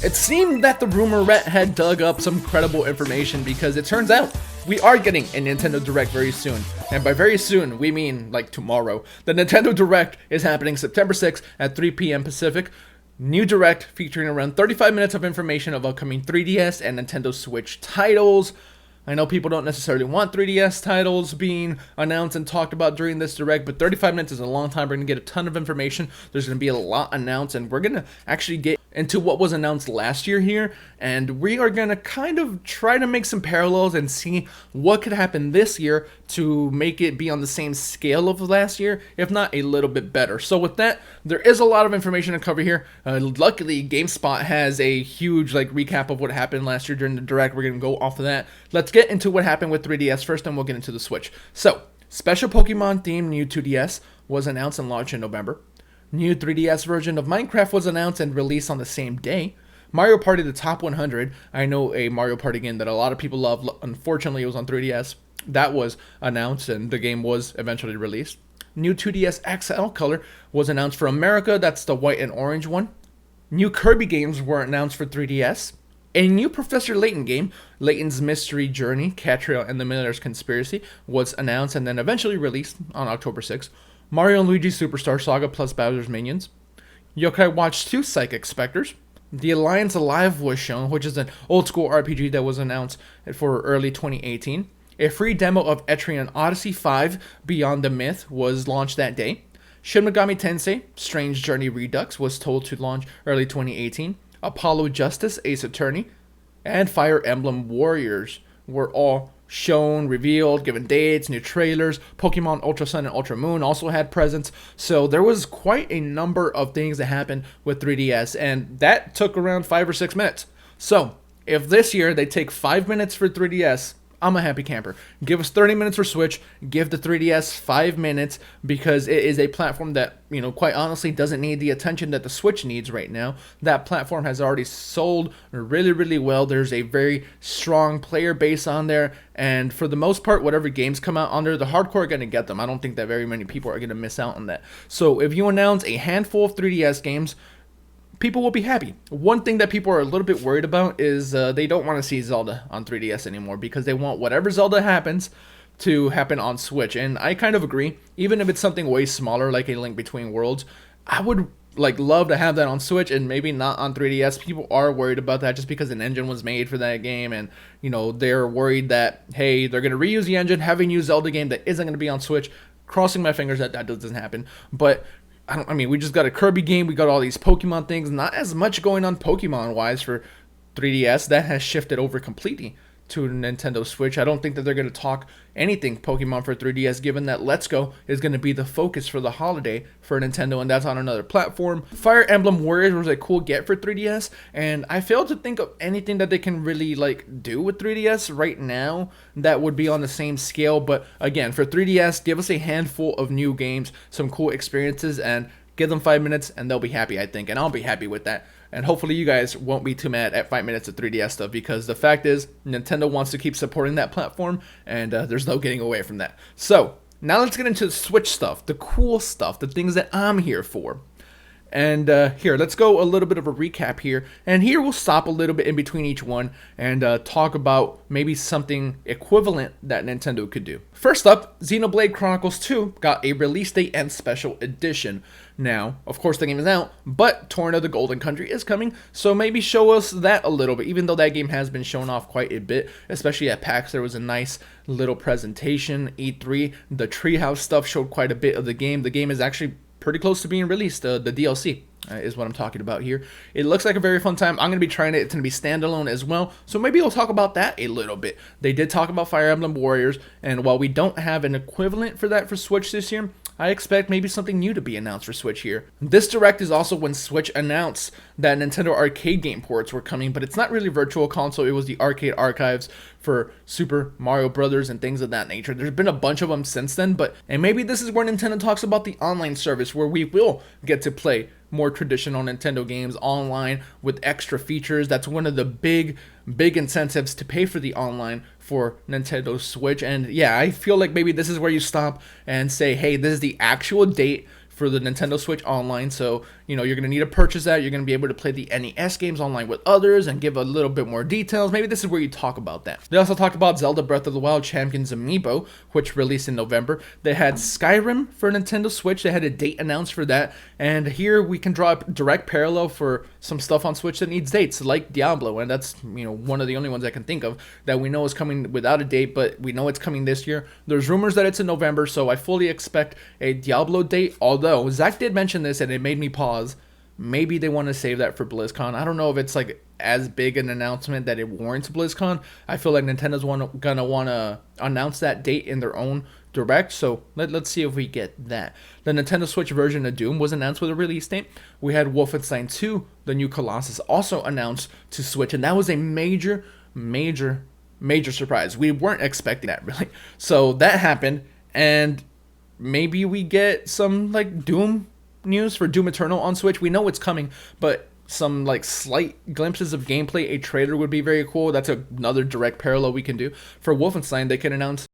It seemed that the rumorette had dug up some credible information because it turns out we are getting a Nintendo Direct very soon. And by very soon, we mean like tomorrow. The Nintendo Direct is happening September 6th at 3 p.m. Pacific. New Direct featuring around 35 minutes of information of upcoming 3DS and Nintendo Switch titles. I know people don't necessarily want 3DS titles being announced and talked about during this Direct, but 35 minutes is a long time. We're going to get a ton of information. There's going to be a lot announced, and we're going to actually get into what was announced last year here, and we are going to kind of try to make some parallels and see what could happen this year to make it be on the same scale of last year, if not a little bit better. So with that, there is a lot of information to cover here. Luckily, GameSpot has a huge recap of what happened last year during the Direct. We're going to go off of that. Let's get into what happened with 3DS first, and we'll get into the Switch. So, special Pokemon themed new 2DS was announced and launched in November. New 3DS version of Minecraft was announced and released on the same day. Mario Party The Top 100, I know a Mario Party game that a lot of people love. Unfortunately, it was on 3DS. That was announced and the game was eventually released. New 2DS XL color was announced for America. That's the white and orange one. New Kirby games were announced for 3DS. A new Professor Layton game, Layton's Mystery Journey, Catriel and the Miller's Conspiracy, was announced and then eventually released on October 6th. Mario & Luigi Superstar Saga plus Bowser's Minions. Yokai Watch 2 Psychic Specters. The Alliance Alive was shown, which is an old school RPG that was announced for early 2018. A free demo of Etrian Odyssey 5 Beyond the Myth was launched that day. Shin Megami Tensei Strange Journey Redux was told to launch early 2018. Apollo Justice Ace Attorney and Fire Emblem Warriors were all shown, revealed, given dates, new trailers. Pokemon Ultra Sun and Ultra Moon also had presence. So there was quite a number of things that happened with 3DS, and that took around 5 or 6 minutes. So if this year they take 5 minutes for 3DS, I'm a happy camper. Give us 30 minutes for Switch. Give the 3DS 5 minutes because it is a platform that, quite honestly doesn't need the attention that the Switch needs right now. That platform has already sold really, really well. There's a very strong player base on there. And for the most part, whatever games come out on there, the hardcore are going to get them. I don't think that very many people are going to miss out on that. So if you announce a handful of 3DS games, people will be happy. One thing that people are a little bit worried about is they don't want to see Zelda on 3DS anymore because they want whatever Zelda happens to happen on Switch. And I kind of agree. Even if it's something way smaller like a Link Between Worlds, I would love to have that on Switch and maybe not on 3DS. People are worried about that just because an engine was made for that game, and they're worried that, hey, they're going to reuse the engine, have a new Zelda game that isn't going to be on Switch. Crossing my fingers that doesn't happen. But we just got a Kirby game. We got all these Pokemon things. Not as much going on Pokemon-wise for 3DS. That has shifted over completely to Nintendo Switch. I don't think that they're going to talk anything Pokemon for 3DS, given that Let's Go is going to be the focus for the holiday for Nintendo, and that's on another platform. Fire Emblem Warriors was a cool get for 3DS, and I failed to think of anything that they can really do with 3DS right now that would be on the same scale. But again, for 3DS, give us a handful of new games, some cool experiences, and give them 5 minutes and they'll be happy, I think, and I'll be happy with that. And hopefully you guys won't be too mad at 5 minutes of 3DS stuff, because the fact is Nintendo wants to keep supporting that platform, and there's no getting away from that. So now let's get into the Switch stuff, the cool stuff, the things that I'm here for. And here, let's go a little bit of a recap here. And here we'll stop a little bit in between each one and talk about maybe something equivalent that Nintendo could do. First up, Xenoblade Chronicles 2 got a release date and special edition. Now, of course the game is out, but Torn of the Golden Country is coming, so maybe show us that a little bit, even though that game has been shown off quite a bit, especially at PAX. There was a nice little presentation. E3, the Treehouse stuff showed quite a bit of the game. The game is actually pretty close to being released. The DLC is what I'm talking about here. It looks like a very fun time. I'm going to be trying it. It's going to be standalone as well, so maybe we'll talk about that a little bit. They did talk about Fire Emblem Warriors, and while we don't have an equivalent for that for Switch this year, I expect maybe something new to be announced for Switch here. This Direct is also when Switch announced that Nintendo arcade game ports were coming, but it's not really Virtual Console. It was the arcade archives for Super Mario Brothers and things of that nature. There's been a bunch of them since then, and maybe this is where Nintendo talks about the online service, where we will get to play more traditional Nintendo games online with extra features. That's one of the big incentives to pay for the online for Nintendo Switch. And yeah, I feel like maybe this is where you stop and say, hey, this is the actual date for the Nintendo Switch Online. So, you're going to need to purchase that. You're going to be able to play the NES games online with others and give a little bit more details. Maybe this is where you talk about that. They also talked about Zelda Breath of the Wild Champions Amiibo, which released in November. They had Skyrim for Nintendo Switch. They had a date announced for that. And here we can draw a direct parallel for some stuff on Switch that needs dates, like Diablo. And that's, one of the only ones I can think of that we know is coming without a date, but we know it's coming this year. There's rumors that it's in November, so I fully expect a Diablo date. Although, Zach did mention this and it made me pause. Maybe they want to save that for BlizzCon. I don't know if it's like as big an announcement that it warrants BlizzCon. I feel like Nintendo's gonna want to announce that date in their own direct, so let's see if we get that. The Nintendo Switch version of Doom was announced with a release date. We had Wolfenstein 2, the new Colossus, also announced to Switch, and that was a major surprise. We weren't expecting that, really. So that happened, and maybe we get some like Doom news for Doom Eternal on Switch. We know it's coming, but some like slight glimpses of gameplay, a trailer would be very cool. That's another direct parallel we can do. For Wolfenstein, they can announce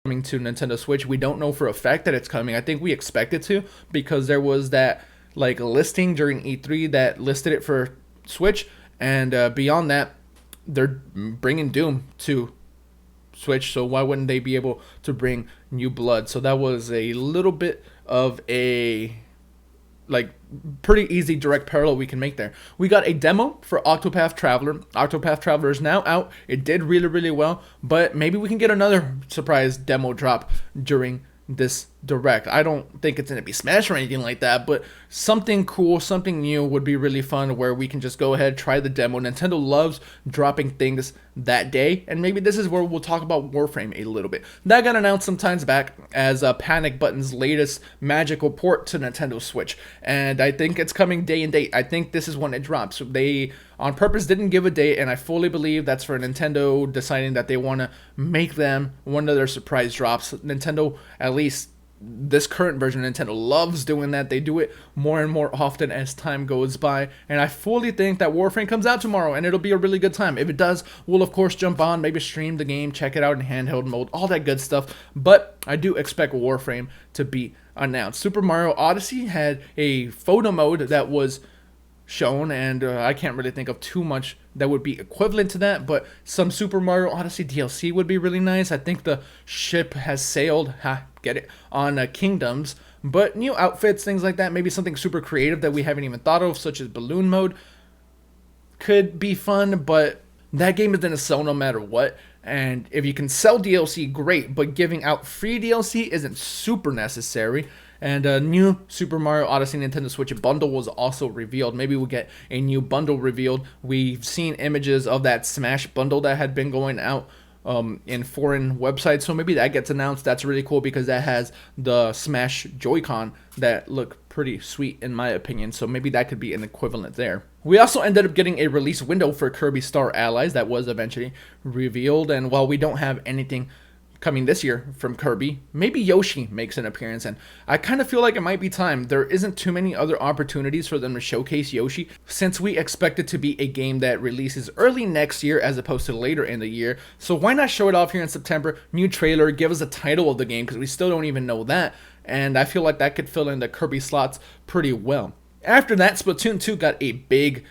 coming to Nintendo Switch. We don't know for a fact that it's coming. I think we expect it to, because there was that like listing during E3 that listed it for Switch, and beyond that, they're bringing Doom to Switch, so why wouldn't they be able to bring New Blood? So that was a little bit of a like pretty easy direct parallel we can make there. We got a demo for Octopath Traveler. Octopath Traveler is now out. It did really well, but maybe we can get another surprise demo drop during this direct. I don't think it's going to be Smash or anything like that, but something cool, something new would be really fun, where we can just go ahead, try the demo. Nintendo loves dropping things that day, and maybe this is where we'll talk about Warframe a little bit. That got announced some times back as Panic Button's latest magical port to Nintendo Switch, and I think it's coming day and date. I think this is when it drops. They on purpose didn't give a date, and I fully believe that's for Nintendo deciding that they want to make them one of their surprise drops. Nintendo, at least this current version of Nintendo, loves doing that. They do it more and more often as time goes by, and I fully think that Warframe comes out tomorrow, and it'll be a really good time. If it does, we'll of course jump on, maybe stream the game, check it out in handheld mode, all that good stuff, but I do expect Warframe to be announced. Super Mario Odyssey had a photo mode that was shown, and I can't really think of too much that would be equivalent to that, but some Super Mario Odyssey DLC would be really nice. I think the ship has sailed, get it, on Kingdoms, but new outfits, things like that, maybe something super creative that we haven't even thought of, such as balloon mode, could be fun, but that game is going to sell no matter what. And if you can sell DLC, great, but giving out free DLC isn't super necessary. And a new Super Mario Odyssey Nintendo Switch bundle was also revealed. Maybe we'll get a new bundle revealed. We've seen images of that Smash bundle that had been going out in foreign websites, so maybe that gets announced. That's really cool because that has the Smash Joy-Con that look pretty sweet in my opinion, so maybe that could be an equivalent there. We also ended up getting a release window for Kirby Star Allies that was eventually revealed, and while we don't have anything coming this year from Kirby, maybe Yoshi makes an appearance, and I kind of feel like it might be time. There isn't too many other opportunities for them to showcase Yoshi, since we expect it to be a game that releases early next year as opposed to later in the year. So why not show it off here in September? New trailer, give us a title of the game, because we still don't even know that, and I feel like that could fill in the Kirby slots pretty well. After that, Splatoon 2 got a big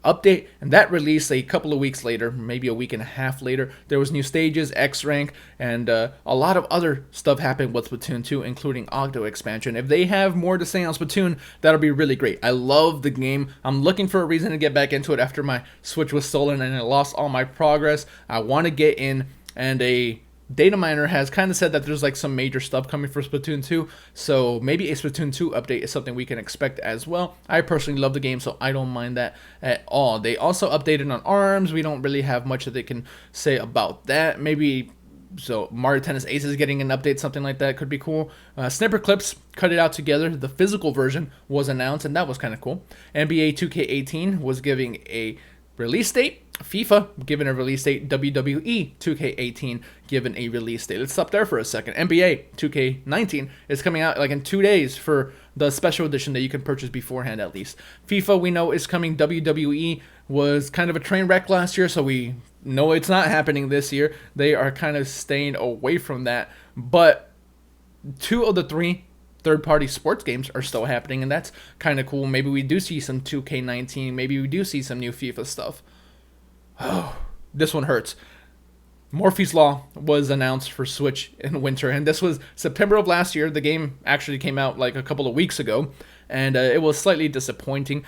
update, and that released a couple of weeks later, maybe a week and a half later. There was new stages, X rank, and a lot of other stuff happened with Splatoon 2, including Octo expansion. If they have more to say on Splatoon, that'll be really great. I love the game. I'm looking for a reason to get back into it after my Switch was stolen and I lost all my progress. I want to get in, and a data miner has kind of said that there's like some major stuff coming for Splatoon 2, so maybe a Splatoon 2 update is something we can expect as well. I personally love the game, so I don't mind that at all. They also updated on ARMS. We don't really have much that they can say about that. Maybe so Mario Tennis Ace is getting an update, something like that could be cool. Snipper Clips cut it out together. The physical version was announced, and that was kind of cool. NBA 2K18 was giving a release date. FIFA given a release date. WWE 2K18 given a release date. Let's stop there for a second. NBA 2K19 is coming out like in 2 days for the special edition that you can purchase beforehand at least. FIFA we know is coming. WWE was kind of a train wreck last year, so we know it's not happening this year. They are kind of staying away from that. But 2 of the 3 third-party sports games are still happening, and that's kind of cool. Maybe we do see some 2K19. Maybe we do see some new FIFA stuff. Oh, this one hurts. Morphe's Law was announced for Switch in winter, and this was September of last year. The game actually came out like a couple of weeks ago, and it was slightly disappointing.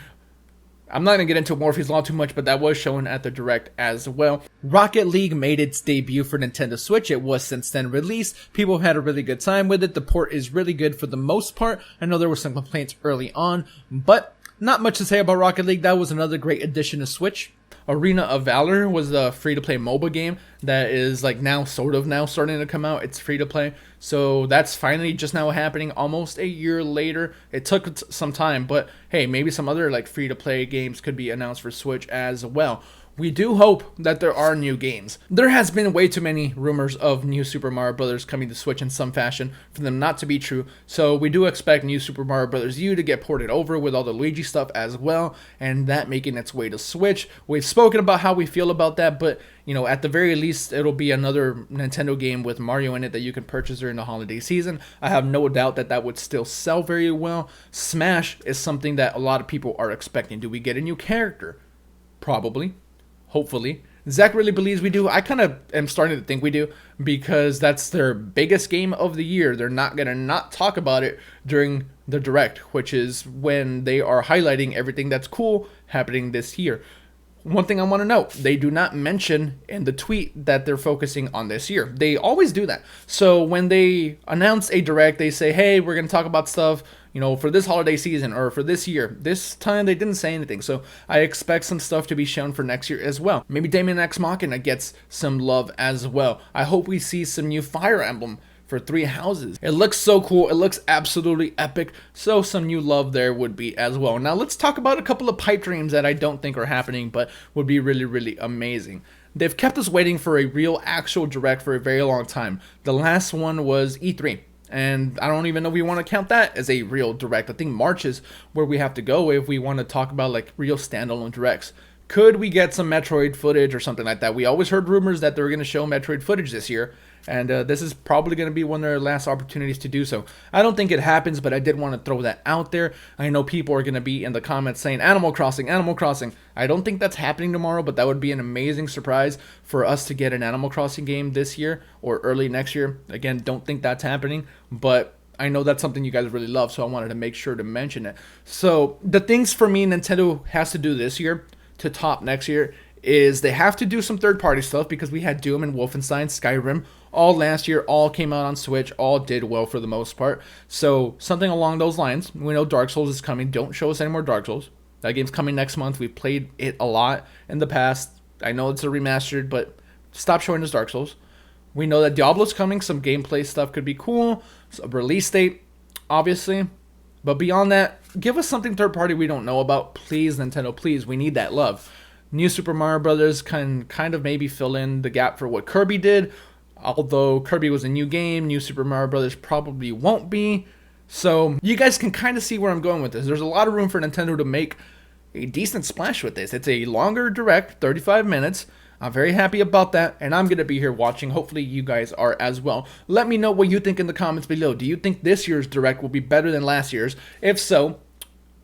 I'm not going to get into Morphe's Law too much, but that was shown at the Direct as well. Rocket League made its debut for Nintendo Switch. It was since then released. People have had a really good time with it. The port is really good for the most part. I know there were some complaints early on, but not much to say about Rocket League. That was another great addition to Switch. Arena of Valor was a free-to-play MOBA game that is like now starting to come out. It's free-to-play, so that's finally just now happening almost a year later. It took some time, but hey, maybe some other like free-to-play games could be announced for Switch as well. We do hope that there are new games. There has been way too many rumors of new Super Mario Bros. Coming to Switch in some fashion for them not to be true. So we do expect new Super Mario Bros. U to get ported over with all the Luigi stuff as well, and that making its way to Switch. We've spoken about how we feel about that, but you know, at the very least, it'll be another Nintendo game with Mario in it that you can purchase during the holiday season. I have no doubt that that would still sell very well. Smash is something that a lot of people are expecting. Do we get a new character? Probably. Hopefully. Zach really believes we do. I kind of am starting to think we do because that's their biggest game of the year. They're not going to not talk about it during the Direct, which is when they are highlighting everything that's cool happening this year. One thing I want to note, they do not mention in the tweet that they're focusing on this year. They always do that. So when they announce a Direct, they say, hey, we're going to talk about stuff, you know, for this holiday season or for this year. This time they didn't say anything. So I expect some stuff to be shown for next year as well. Maybe Damien X Machina gets some love as well. I hope we see some new Fire Emblem for 3 houses. It looks so cool. It looks absolutely epic. So some new love there would be as well. Now let's talk about a couple of pipe dreams that I don't think are happening, but would be really, really amazing. They've kept us waiting for a real actual Direct for a very long time. The last one was E3. And I don't even know if we want to count that as a real Direct. I think March is where we have to go if we want to talk about like real standalone Directs. Could we get some Metroid footage or something like that? We always heard rumors that they were going to show Metroid footage this year, and this is probably going to be one of their last opportunities to do so. I don't think it happens, but I did want to throw that out there. I know people are going to be in the comments saying, Animal Crossing, Animal Crossing. I don't think that's happening tomorrow, but that would be an amazing surprise for us to get an Animal Crossing game this year or early next year. Again, don't think that's happening, but I know that's something you guys really love, so I wanted to make sure to mention it. So the things for me Nintendo has to do this year to top next year is they have to do some third-party stuff because we had Doom and Wolfenstein, Skyrim, all last year, all came out on Switch, all did well for the most part. So something along those lines. We know Dark Souls is coming. Don't show us any more Dark Souls. That game's coming next month. We've played it a lot in the past. I know it's a remastered, but stop showing us Dark Souls. We know that Diablo's coming. Some gameplay stuff could be cool. So release date, obviously. But beyond that, give us something third-party we don't know about. Please, Nintendo, please. We need that love. New Super Mario Brothers can kind of maybe fill in the gap for what Kirby did. Although Kirby was a new game, New Super Mario Brothers probably won't be. So you guys can kind of see where I'm going with this. There's a lot of room for Nintendo to make a decent splash with this. It's a longer Direct, 35 minutes. I'm very happy about that, and I'm going to be here watching. Hopefully you guys are as well. Let me know what you think in the comments below. Do you think this year's Direct will be better than last year's? If so,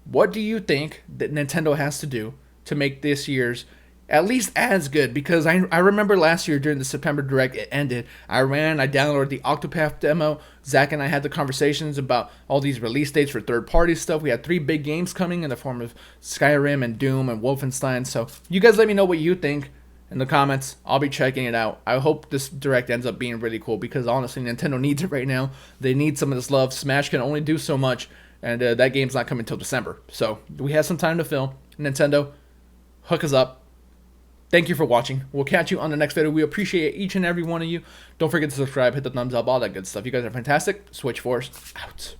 what do you think that Nintendo has to do to make this year's at least as good? Because I remember last year during the September Direct, it ended. I downloaded the Octopath demo. Zach and I had the conversations about all these release dates for third-party stuff. We had 3 big games coming in the form of Skyrim and Doom and Wolfenstein. So you guys let me know what you think in the comments. I'll be checking it out. I hope this Direct ends up being really cool because honestly, Nintendo needs it right now. They need some of this love. Smash can only do so much, and that game's not coming until December. So we have some time to fill. Nintendo, hook us up. Thank you for watching. We'll catch you on the next video. We appreciate each and every one of you. Don't forget to subscribe, hit the thumbs up, all that good stuff. You guys are fantastic. Switch Force out.